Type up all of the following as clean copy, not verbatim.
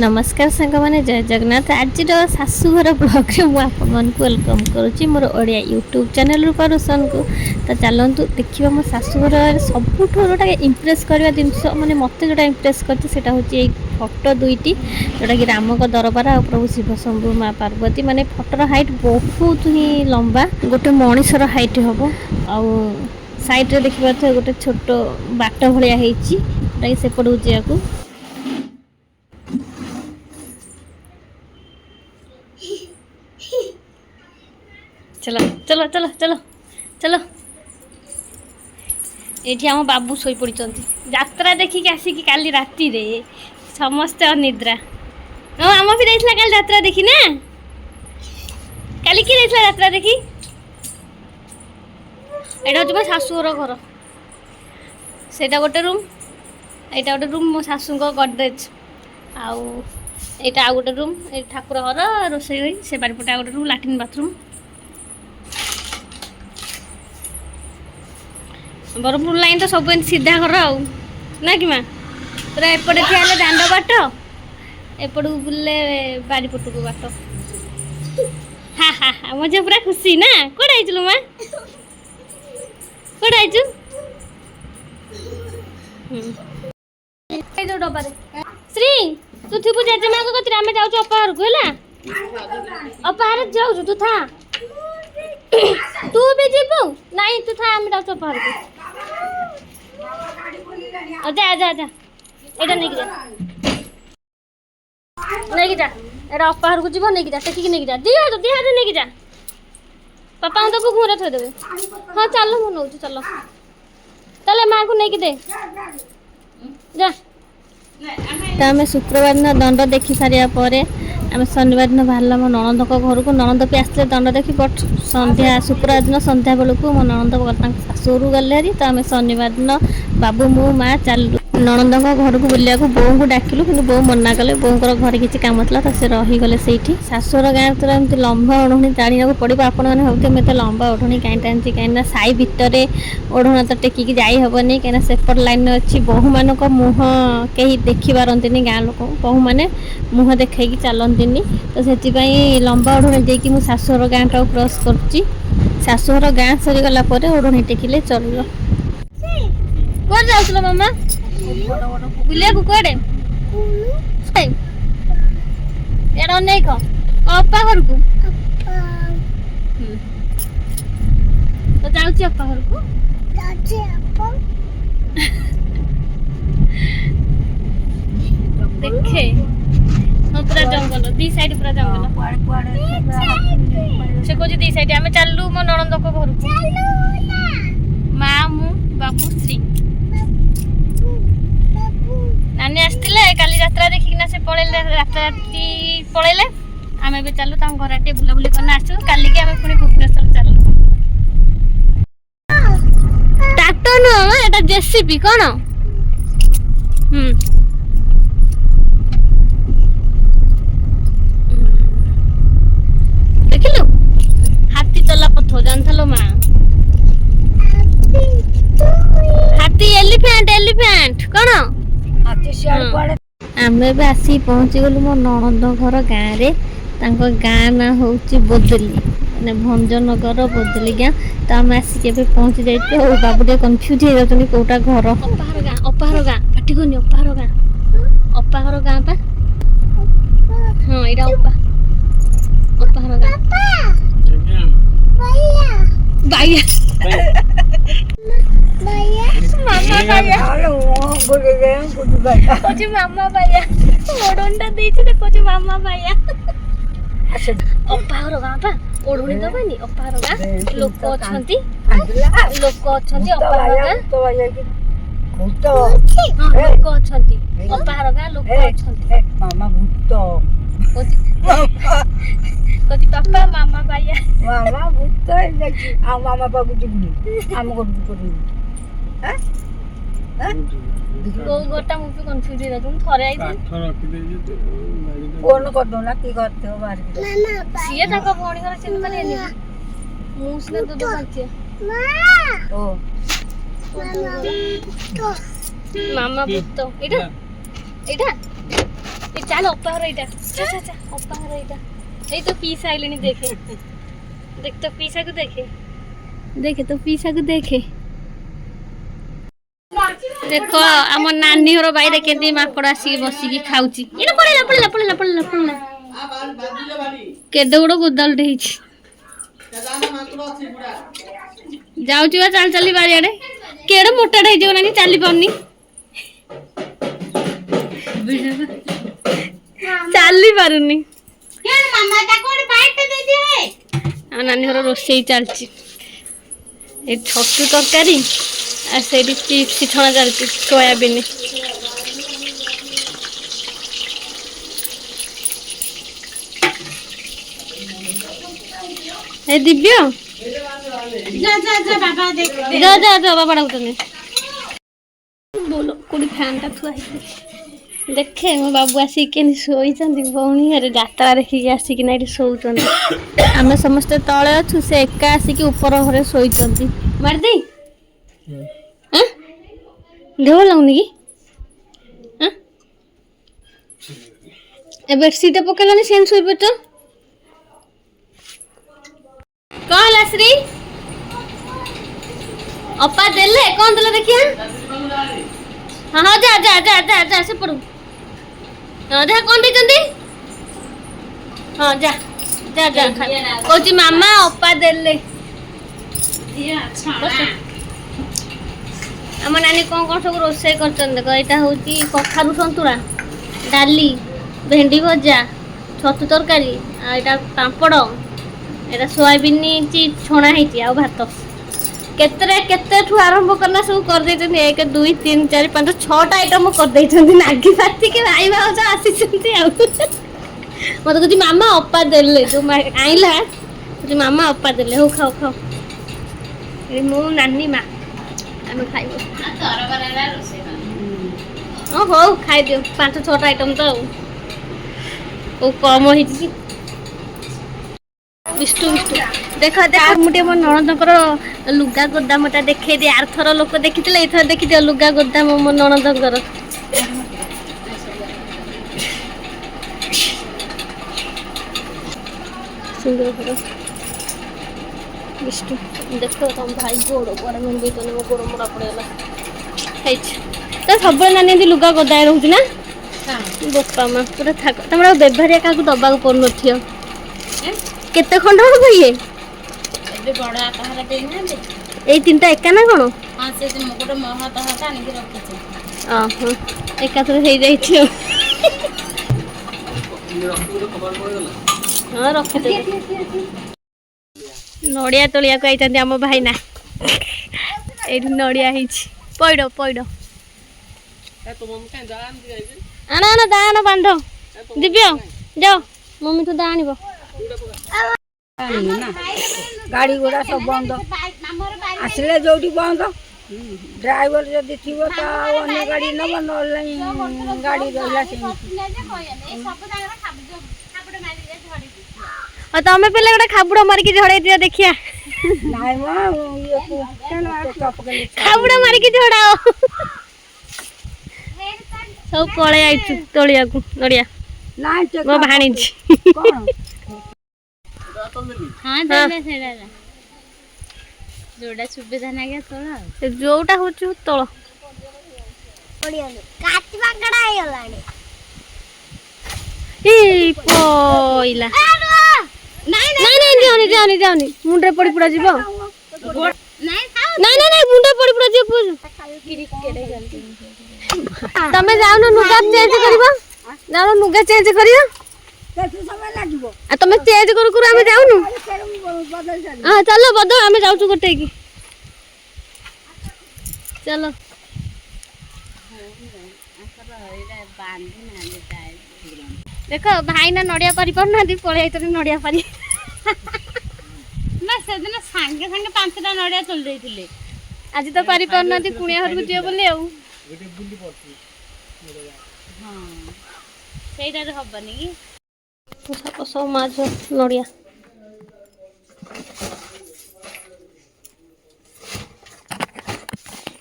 नमस्कार सांग मैंने जय जगन्नाथ आज शाशुघर ब्लॉग रे मुझे वेलकम करुच्ची मोर ओडिया यूट्यूब चैनल रूपारोशन को। तो चलतु देखा मो शाशुघर सबुठ गोटा इम्प्रेस करवा जिनस मैंने मत जोटा इम्प्रेस करता हूँ फोटो दुईटी जोटा कि राम का दरबार आ प्रभु शिव शंभु माँ पार्वती माने फोटोर हाइट बहुत ही लंबा गोटे मनीषर हाइट हम आउ साइड रे देखा गोटे छोट बाट भाया सेपटू जाकू चलो चलो चलो चलो चलो ये आम बाबू शोई पड़ी यात्रा देखिक आसिक काली राति रे समस्ते अनिद्रा आम भी जाइला काली यात्रा देखी ना काली किए जाइला यात्रा देखी एटा हूँ मो शाशुर घर सेटा गोटे रूम एटा गोटे रूम मो शाशु गडरेज आउ एटा आ गोटे रूम ये ठाकुर घर रोषे से बारिपटे आ गोटे रूम लाट्रिन बाथरूम बरहमपुर लाइन तो सब सीधा घर आउ ना कि माँ पूरा एपटे ठिया दांड बाट एपट बुले बारिपट को बाट हा हा हा मजे पूरा खुशी ना कौन आइलु माँ कौन आइचु डबारे श्री तू थी जेजेमा को कतरे आमे जाऊ अपाहर को है अपाहर जाऊ तू था तू भी जीवु नहीं तू था आमे जाऊ अपाहर को जा जा जा एटा नहीं जा नहीं जा एटा अपाहर को जीव नहीं जा टेकिक नहीं जा दिया तो दिया नहीं जा पापा तो को घूरे थोइ देबे हां चलो मु नौ चलो चले मां को नहीं दे जा तो आम शुक्रवार दिन दंड देखी सारिया पर आम शनिवार दिन बाहर मो ननद घर को ननद भी आसते दंड देखी बट संध्या शुक्रवार दिन संध्या बेलू मो ननद शाशुर गले हारी तो आम शनिवार दिन बाबू मु माँ चलू ननद घर को बुलिया बोऊ को डाकिलु कि बो मना कले बोर घर किसी कम था तो सी रहीगले से शाशुर गाँव तो एमती लंबा ओढ़णी टाणिया पड़ो आपण मैंने भावते मुझे लंबा ओढ़णी कहीं टाणी कहीं साई भितर ओढ़णा तो टेकिक जाइबनी कहीं सेपट लाइन अच्छी बोहू मान मुह कहीं देखी पारती गाँ लोक बोहू मैंने मुह देखी चलती तो से लंबा ओढ़णी देकी मु शाशुर गाँ टाक क्रॉस कर शाशुर गाँ सरीगला ओढ़णी टेकिले चलो कौन जाऊल मामा बुलिया कुआडे एड़ा नहीं अपा घर को तो जाऊँ अपा घर को देखे हाँ पूरा जंगल दी साइड पूरा जंगल से कह दी साइड आम चलू मो ननद को घर को माँ मु बाबू श्री नानी आसते काली यात्रा देखिकिना से पड़े राति पड़े आम ए चलू घर टे बुलाबुली करना आसू काली आम पुणी भुवनेश्वर चलू ट्रैक्टर नुह एटा जेसीबी कौन देखिलु हाथी चला पथ जानथलो माँ हाथी एलिफेंट एलिफेंट कौन आम आसी पहुँची गलु मो ननद घर गाँव में गाँ ना हूँ बोदली मैंने भंजनगर बोदली गाँ तो आम आसिक पहुँची जाइए बाबू टे कन्फ्यूज हो जाती कौटा घर अपाहर गाँ पाटिकनी अपाहर गाँ पा हाँ यहाँ अपाहर गाँ मामा भाइया ओढ़णीटा देखो मामा भाइया अपाहर गाँ पा ओढ़णी दबानी अपाहर गाँ लोक अच्छी अपाहर गाँ लोक अच्छी अपाहर गाँ लोक अच्छी कति पापा मामा भाइया मामा भूत आ मामा बाबू टिकनी आम को हैं को गोटा मु भी कंफ्यूज हो तुम थरे आई कोन कर दो ना की करते हो बाहर सीए ताको भौणी घर चिन्ह माने मु सिना दूध पाचे ଓ ମାମା ଭୂତ ଏଇଟା ଏଇଟା ଏ ଚାଲ ଅପା ଘର ଏଇଟା ଚା ଚା ଚା ଅପା ଘର ଏଇଟା ଏଇ ତ ପିଇସା ଆଇଲେଣି ଦେଖେ देख तो पीसा को देखे देखे तो पीसा को देखे देखो आम नानी घर बाहर केंदी माकड़ आसी बसिकी खाउची एटा पळेला पळेला पळेला पळेला पळेला केडे गुडो गुदाल ढेइची जाउची बा चाल चली बारी आडे केडे मोटा ढेइ जो नानी चाली पाउनी चाली पारुनी के मामा ता कोन बाइट दे दे आ नानी घर रोषेई चलती छतु तरकारी आ चिप्स छणा चलती सोयाबीन ए दिव्य जा जा जा बाबा देख जा जा जा बाबा डाकुतनी बोलो कुड़ी फैनटा थुआ देखे मो बाबू आसिक शोचंदी भौणी घरे जात्रा देखिकी आसिक ना शोचंदी आम समस्ते तले अच्छु से एका आसिक ऊपर घरे शोचंदी मारदी देह लगुनि कि बेडसीट पकेलानी सेन शोई पड़छ कहला श्री अपा देले कौन देले देखिया हाँ हाँ जा जा जा जा जा से पड़ू हाँ देखा कौन देचंदी हाँ जा जा जा कोची मामा अपा देले आम नानी कौन कौन सब रोषे कर देख यहाँ हूँ कखारू सतुरा डाली भेंडी भजा छतु तरकारी आटा पापड़ एटा सोयाबीन चिप्स छणा होती आ भात केते आरंभ करना सब कर देछन 1 2 3 4 5 6टा आइटम कर देछन नागी पाती के भाई भाउज आसी छथि आ मत कुछ मामा अपा देले जो आइला कुछ मामा अपा देले हो खाओ खाओ ए मो नानी मा हम खाइबो तोर बराला रोसे ओ हो खाइ दियो 5 6टा आइटम तो ओ कम होइछि विष्णु विष्णु देख देख मुझे मो नणदर लुगा गोदामटा देखे दे आर थर लोक देखी एथर देखी दियो लुगा गोदाम मो नणदर सुंदर फोटो विष्णु देख तुम भाई गोड़ पर मन भी तो गोड़ मोड़ा पड़ेगा तो सब नानी लुगा गोदाए रोच ना बोपा माँ पूरा थाक तुम व्यवहारिया क्या दबाक पड़ न केते खंड हम ये बड़ आकार देना ए तीनटा एका ना कोन हां से गोटे महत हाथ आनी रखी ओहो एका तो हे जाई छियो हां रखी दे नडिया तलिया को आइतंदी हम भाई ना ए नडिया हिची पइडो पइडो ए तो मम्मी का दान दिइबे आना आना दान बांधो दिव्य जाओ मम्मी तो दानिबो गाड़ी घोड़ा सब बंद आसले जो बंद ड्राइवर जदि थी तो अन्य गाड़ी नब ना गाड़ी रहा तमें पे गोटे खाबुड़ मारिक झड़े दियो देखिया खाबुड़ मारिक झड़ाओ सब पड़े आई तलिया को नड़िया मो भाणीजी हाँ देले सेडा जोड़ा सुविधा ना के तोला जोटा होछु तळ पड़िया काटी बागड़ा आइ गलानी ए पोइला नहीं नहीं जानी जानी मुंडे पड़ी पड़ा जीवो नहीं नहीं मुंडे पड़ी पड़ा जीवो तमे जाओ न नुगा चेंज करबो जाओ नुगा चेंज करियो समय लागबो आ तमे चेंज करू करू आमे जाउनु हां चलो बदल आमे जाउछु गोटे की चलो देखो भाई ना नड़िया पारि पर ना दी पळे आइतरे नड़िया पारि ना सेदिन संगे संगे 5टा नड़िया चल देइथिले आज तो पारि पर ना दी कुणिया घर को जियो बोले आउ गोटे बुली पड़ती हां सेइटा रे हबनी की सब माछ नड़िया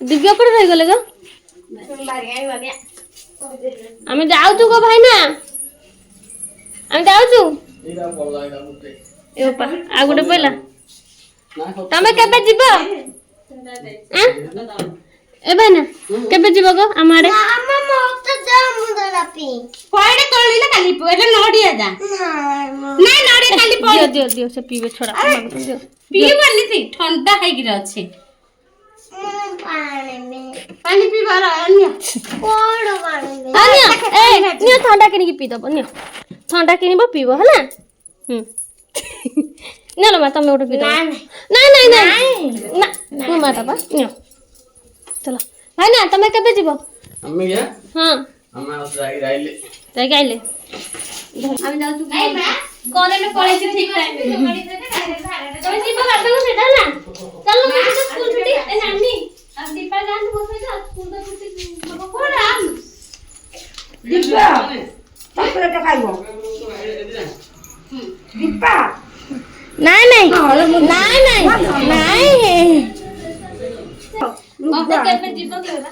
ଦିବ୍ୟ ଉପରେ ରହିଗଲେ ଗো ଆମେ ଯାଉଛୁ ଗো ଭାଇନା ଆମେ ଯାଉଛୁ ଏ ବାପା ଆଉ ଗୋଟେ ପଇଲା ତମେ କେବେ ଯିବ ଏ ଭାଇନା କେବେ ଯିବ ଗো ଆମ ଆଡେ କୁଆଡେ କଳିଲା କାଲି ଏଟା ନଡିଆ ଯା ନାଇଁ ନଡିଆ କାଲି ଦିଅ ଦିଅ ଦିଅ ସେ ପିଇବେ ଛଡା ଦିଅ ପିଇବନି ଥି ଥଣ୍ଡା ହେଇକିରି ଅଛି ପାଣି ପିଇବାର ନିଅ ନିଅ ଥଣ୍ଡା କିଣିକି ପିଇଦବ ନିଅ ଥଣ୍ଡା କିଣିବ ପିଇବ ହେଲା ନିଅ ମା ତମେ ଗୋଟେ ପିଇଦବ ନାଇଁ ନାଇଁ ନାଇଁ ନା ମୋ ମା ବାପା ନିଅ ଚଲ ଭାଇନା ତମେ କେବେ ଯିବ ଆମେ ଗୟା ହଁ ଆମେ ଯାଇକି ଆଇଲେ ଯାଇକି ଆଇଲେ ଆମେ ଯାଉଛୁ କରେଣ୍ଟ ପଳେଇଛି ଠିକ ଟାଇମ ତମେ ଯିବ ବାପାଙ୍କୁ ସେଇଟା ହେଲା ଚାଲ ମୁଁ ତ ସ୍କୁଲ ଛୁଟି ଏ ନାନୀ ଆଉ ଦୀପା ଯାଆନ୍ତୁ ମୋ ସହିତ ସ୍କୁଲ ତ ଛୁଟି ହବ କୋଣ ଦୀପା ଚକୋଲେଟ ଖାଇବ ଦୀପା ନାଇଁ ନାଇଁ ନାଇଁ ନାଇଁ ନାଇଁ ମତେ କେବେ ଯିବ କେବେ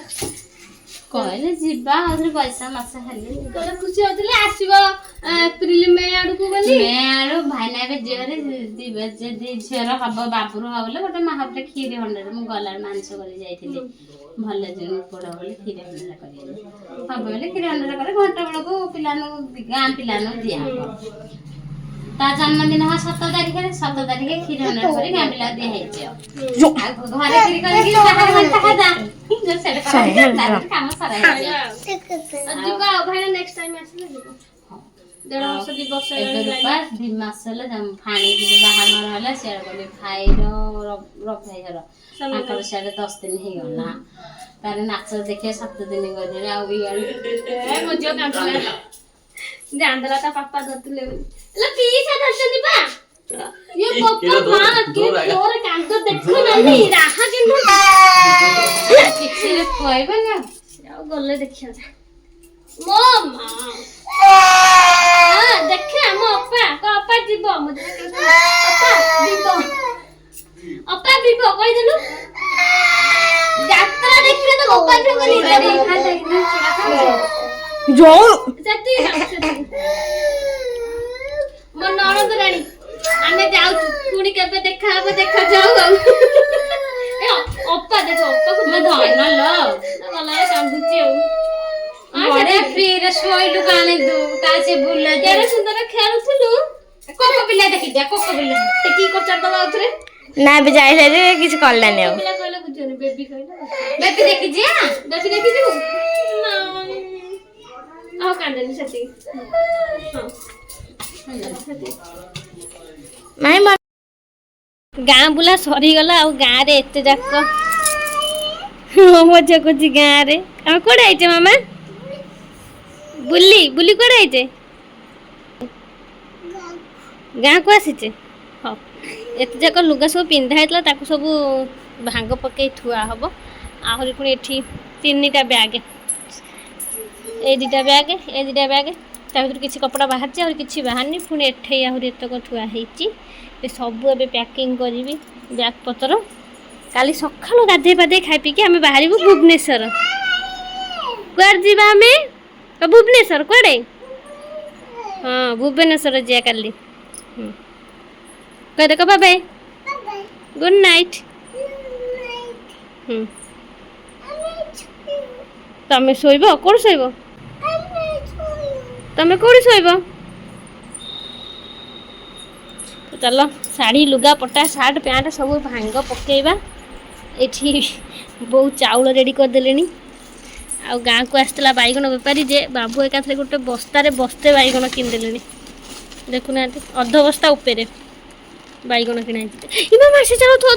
କହିଲେ ଯିବା ଆହୁରି ପଇସା ମାସ ହେଲେ କହିଲେ ଖୁସି ହଉଥିଲେ ଆସିବ ଏପ୍ରିଲ ମେ ଆଡକୁ ବୋଲି ଆରୁ ଭାଇନା ଏବେ ଝିଅରେ ଯଦି ଝିଅର ହବ ବାବୁର ହବ ବୋଲେ ଗୋଟେ ମାହପରେ କ୍ଷୀରି ହଣ୍ଡରେ ମୁଁ ଗଲାବେଳେ ମାଂସ କରି ଯାଇଥିଲି ଭଲ ପୋଡ ବୋଲି କ୍ଷୀରି ହଣ୍ଡରେ କରିବି ହବ ବୋଲେ କ୍ଷୀରି ହଣ୍ଡରେ କରି ଘଣ୍ଟା ବେଳକୁ ପିଲାମାନଙ୍କୁ ଗାଁ ପିଲାମାନଙ୍କୁ ଦିଆହବ ତା ଜନ୍ମଦିନ ହଁ 7 ତାରିଖରେ 7 ତାରିଖରେ କ୍ଷୀରି ହଣ୍ଡରେ କରି ଗାଁ ପିଲା ଦିଆହେଇଛି ଆଉ ଘରେ କ୍ଷୀରି କରିକି ବାହାରେ ଘଣ୍ଟା ଖାଇଦା କାମ ସାରା ହେଇଯିବ ଯିବ ଆଉ ଭାଇନା ନେକ୍ସଟ ଟାଇମ ଆସିଲେ ଯିବ 1.5 ବର୍ଷ 2 ବର୍ଷ ଏବେ ରୂପା 2 ମାସ ହେଲା ଫାଣିକି ବାହାଘର ହେଲା ସିଆଡେ ଗଲି ଭାଇର ରଫାଇ ଘର ତାଙ୍କର ସିଆଡେ 10 ଦିନ ହେଇଗଲା ତାର ନାଚ ଦେଖିବା 7 ଦିନ ଗଲେ ଆଉ ଇଆଡେ ମୋ ଝିଅ କାନ୍ଦୁଥିଲା ଜାଣିଦେଲା ତା ପାପା ଧରିଥିଲେ ହେଲା ପିଇସା ଧରିଛନ୍ତି ବା ये पप्पा मां के तोर कांद देखो नानी राहा किनु କିଛି କହିବ ନା ଆଉ ଗଲେ ଦେଖିଆ ଯା ମୋ ମା हां देखे ଆମ ଅପା ଅପା ଯିବ ମୁଁ ଅପା ଯିବ କହିଦେଲୁ ଯାତ୍ରା ଦେଖିଲେ ତ ଅପା ଯିବ जो जति ମୋ ନଣନ୍ଦ ରାଣୀ ଆମେ ଯାଉଛୁ ପୁଣି କେବେ ଦେଖା ହବ ଦେଖା ଯାଉ ଆଉ ଏ ଅପା ଦେଖ ଅପାକୁ ମୁଁ ଧନ ଲ ଗଲାରେ କାନ୍ଦୁଛି ଆଉ ବଢିଆ ଫ୍ରିରେ ଶୋଇଲୁ କାଣି ଦୁ ତା ସେ ବୁଲା କେଡେ ସୁନ୍ଦର ଖେଳୁଥିଲୁ କୋକ ପିଲା ଦେଖି ଯା କୋକ ପିଲା କି କଚାର ଦବା ଆଉଥରେ ନା ଏବେ ଯାଇଲେ ଯେ କିଛି କଲାନି ଆଉ ପିଲା କହିଲେ ବୁଝିବନି ବେବି କହିଲେ ବେବି ଦେଖି ଯା ବେବି ଦେଖି ଯିବୁ ନା ଆଉ କାନ୍ଦେନି ସେତିକି ନାଇଁ ଗାଁ ବୁଲା ସରିଗଲା ଆଉ ଗାଁରେ ଏତେ ଯାକ ମଜା କରୁଛି ଗାଁରେ ଆମେ କୁଆଡେ ଆଇଛେ ମାମା ବୁଲି ବୁଲି କୁଆଡେ ଆଇଛେ ଗାଁକୁ ଆସିଛେ ହଉ ଏତେ ଯାକ ଲୁଗା ସବୁ ପିନ୍ଧା ହେଇଥିଲା ତାକୁ ସବୁ ଭାଙ୍ଗ ପକେଇ ଥୁଆ ହବ ଆହୁରି ପୁଣି ଏଠି 3ଟା ବ୍ୟାଗ୍ ଏ 2ଟା ବ୍ୟାଗ୍ ଏ 2ଟା ବ୍ୟାଗ୍ ତା ଭିତରୁ କିଛି କପଡ଼ା ବାହାରିଛି ଆହୁରି କିଛି ବାହାରିନି ପୁଣି ଏଠେଇ ଆହୁରି ଏତକ ଥୁଆ ହେଇଛି ଏ ସବୁ ଏବେ ପ୍ୟାକିଂ କରିବି ବ୍ୟାଗ୍ ପତ୍ର କାଲି ସକାଳୁ ଗାଧେଇ ପାଧେଇ ଖାଇ ପିଇକି ଆମେ ବାହାରିବୁ ଭୁବନେଶ୍ୱର କୁଆଡ଼େ ଯିବା ଆମେ ଭୁବନେଶ୍ୱର କୁଆଡ଼େ ହଁ ଭୁବନେଶ୍ୱର ଯିବା କାଲି କହ ଦେଖ ବାଏ ଗୁଡ୍ ନାଇଟ୍ ତମେ ଶୋଇବ କୋଉଠି ଶୋଇବ ତମେ କୋଉଠି ଶୋଇବ ଚାଲ ଶାଢ଼ୀ ଲୁଗା ପଟା ସାର୍ଟ ପ୍ୟାଣ୍ଟ ସବୁ ଭାଙ୍ଗ ପକେଇବା ଏଠି ବହୁତ ଚାଉଳ ରେଡ଼ି କରିଦେଲେଣି ଆଉ ଗାଁକୁ ଆସିଥିଲା ବାଇଗଣ ବେପାରୀ ଯେ ବାବୁ ଏକାଥରେ ଗୋଟେ ବସ୍ତାରେ ବସ୍ତେ ବାଇଗଣ କିଣିଦେଲେଣି ଦେଖୁନାହାନ୍ତି ଅଧ ବସ୍ତା ଉପରେ ବାଇଗଣ କିଣା ହେଇଛି ଇମା ମାସେ ଚାଉଳ ଥୋ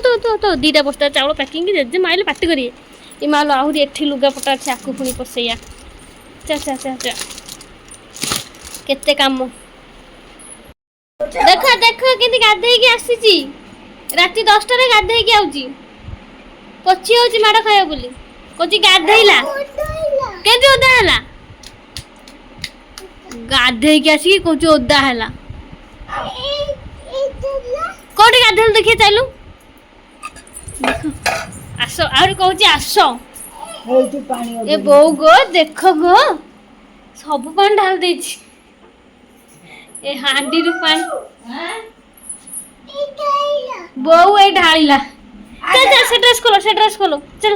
2ଟା ବସ୍ତା ଚାଉଳ ପ୍ୟାକିଂ ଯେ ମାଇଲେ ପାଟି କରିବେ ଇମାଲ ଆହୁରି ଏଠି ଲୁଗାପଟା ଅଛି ଆକୁ ପୁଣି ପଶେଇବା ଚା ଚା ଚା ଚା କେତେ କାମ ଦେଖ ଦେଖ କେମିତି ଗାଧେଇକି ଆସିଛି ରାତି 10টাରେ ଗାଧେଇକି ଆଉଛି ପୋଛି ହଉଛି ମାଡ଼ ଖାଇବ ବୋଲି କହୁଛି ଗାଧେଇଲା କେମିତି ଓଦା ହେଲା ଗାଧେଇକି ଆସିକି କହୁଛି ଓଦା ହେଲା କୋଉଠି ଗାଧେଇଲୁ ଦେଖିଆ ଚାଲୁ ଦେଖ ଆସ ଆହୁରି କହୁଛି ଆସ ଏଇଠି ପାଣି ଏ ଅଛି। ବୋଉ ଗୋ ଦେଖ ଗୋ ସବୁ ପାଣି ଢାଳି ଦେଇଛି ଏ ହାଣ୍ଡିରୁ ପାଣି ବୋଉ ଏଇ ଢାଳିଲା ଚାଲ ଚାଲ ସେ ଡ୍ରେସ୍ ଖୋଲ ଚାଲ